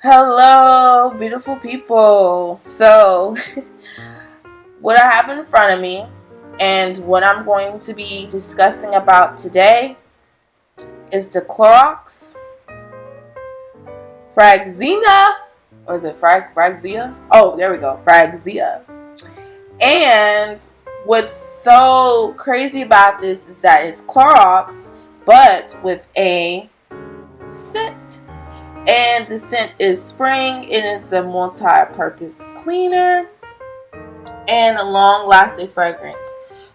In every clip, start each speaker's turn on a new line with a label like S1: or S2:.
S1: Hello, beautiful people. So, what I have in front of me and what I'm going to be discussing about today is the Clorox Fragzina, or is it Fragzia? Oh, there we go, Fragzia. And what's so crazy about this is that it's Clorox, but with a scent. And the scent is spring, and it's a multi-purpose cleaner and a long-lasting fragrance.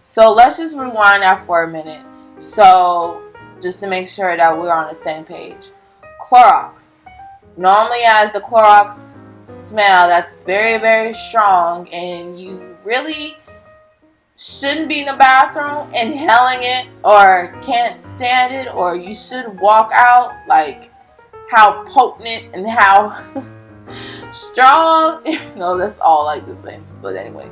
S1: So let's just rewind that for a minute. So just to make sure that we're on the same page. Clorox normally has the Clorox smell that's very, very strong, and you really shouldn't be in the bathroom inhaling it or can't stand it, or you should walk out like how potent and how strong. No, that's all like the same. But anyway,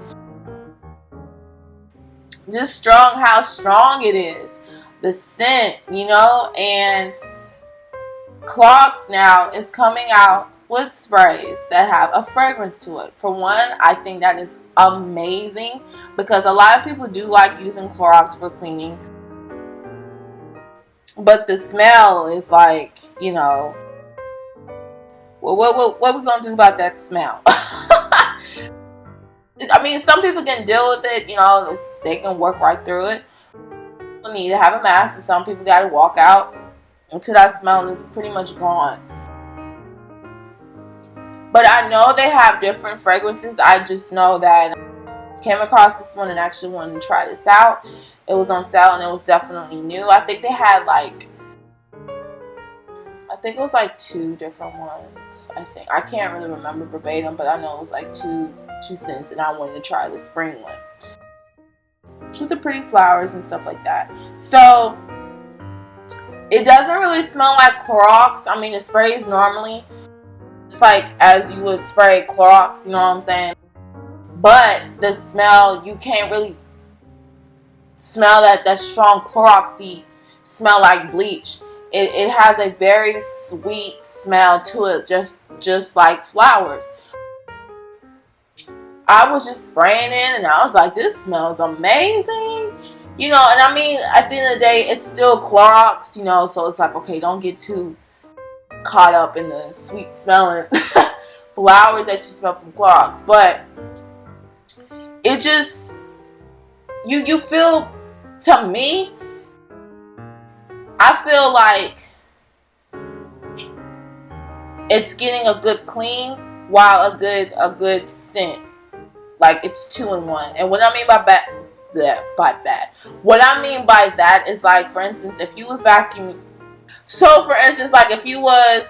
S1: just strong, how strong it is. The scent, and Clorox now is coming out with sprays that have a fragrance to it. For one, I think that is amazing because a lot of people do like using Clorox for cleaning. But the smell is like, what we gonna do about that smell? I mean, some people can deal with it, they can work right through it. You need to have a mask, and some people gotta walk out until that smell is pretty much gone. But I know they have different fragrances. I just know that I came across this one and actually wanted to try this out. It was on sale and it was definitely new. I think they had it was like two different ones. I can't really remember verbatim, but I know it was like two scents, and I wanted to try the spring one with the pretty flowers and stuff like that. So it doesn't really smell like Clorox. I mean, it sprays normally. It's like as you would spray Clorox, you know what I'm saying? But the smell, you can't really smell that strong Cloroxy smell like bleach. It has a very sweet smell to it, just like flowers. I was just spraying it, and I was like, this smells amazing. And I mean, at the end of the day, it's still Clorox, so it's like, okay, don't get too caught up in the sweet smelling flowers that you smell from Clorox. But it just, you feel, to me, I feel like it's getting a good clean while a good scent. Like it's 2 in 1. And what I mean by that, what I mean by that is, like, for instance, if you was vacuuming. So for instance, like if you was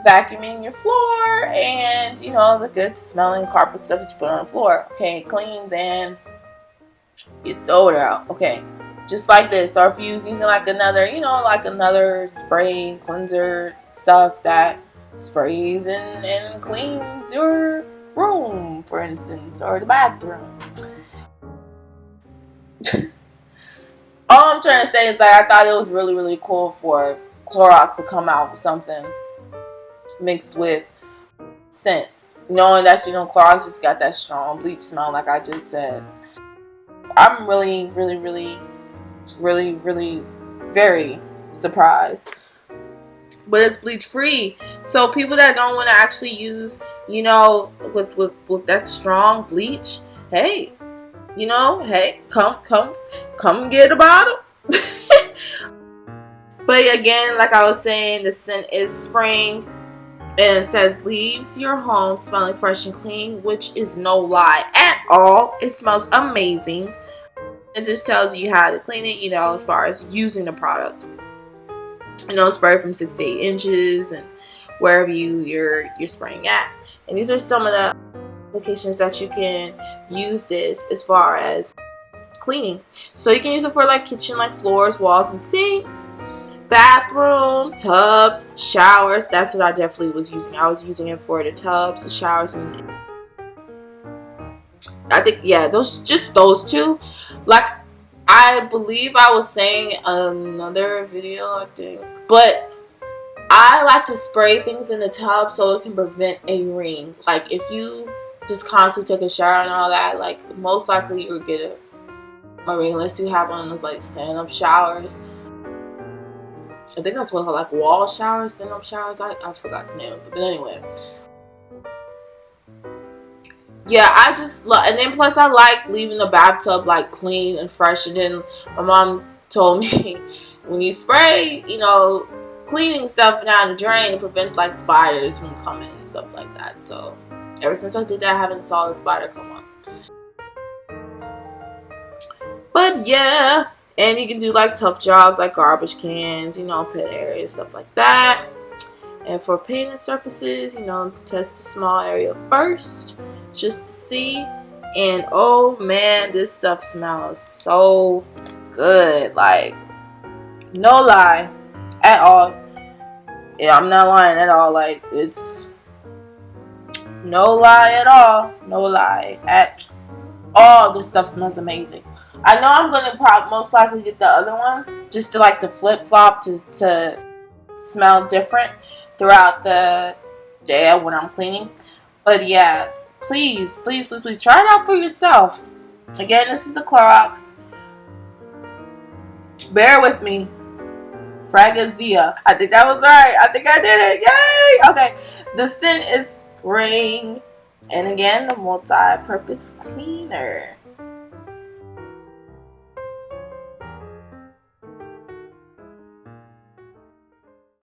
S1: vacuuming your floor and the good smelling carpet stuff that you put on the floor, okay, it cleans and gets the odor out, okay. Just like this. Or if you was using like another spray cleanser stuff that sprays and cleans your room, for instance, or the bathroom. All I'm trying to say is that I thought it was really, really cool for Clorox to come out with something mixed with scents. Knowing that, Clorox just got that strong bleach smell, like I just said. I'm really, really, really, really, really very surprised. But it's bleach free, so people that don't want to actually use with that strong bleach, hey, come get a bottle. But again, like I was saying, the scent is spring, and it says leaves your home smelling fresh and clean, which is no lie at all. It smells amazing. It just tells you how to clean it, as far as using the product. Spray from 6 to 8 inches and wherever you're spraying at. And these are some of the applications that you can use this as far as cleaning. So you can use it for like kitchen, like floors, walls, and sinks, bathroom, tubs, showers. That's what I definitely was using. I was using it for the tubs, the showers, and I think, yeah, those two. Like, I believe I was saying another video, I think. But I like to spray things in the tub so it can prevent a ring. Like if you just constantly take a shower and all that, like most likely you'll get a ring unless you have one of those like stand-up showers. I think that's what like wall showers, stand-up showers. I forgot the name of it, but anyway. Yeah, I just love, and then plus I like leaving the bathtub like clean and fresh. And then my mom told me when you spray, you know, cleaning stuff down the drain, it prevents like spiders from coming and stuff like that. So ever since I did that, I haven't saw a spider come up. But yeah, and you can do like tough jobs like garbage cans, you know, pet areas, stuff like that. And for painted surfaces, you know, test the small area first just to see. And oh man, this stuff smells so good. Like, no lie at all. Yeah, I'm not lying at all. Like, it's no lie at all. No lie at all. This stuff smells amazing. I know I'm gonna most likely get the other one just to like the flip flop to smell different throughout the day when I'm cleaning. But yeah, please try it out for yourself. Again, this is the Clorox, bear with me, Fragranzia. I think that was right. I think I did it. Yay! Okay, the scent is spring, and again, the multi-purpose cleaner.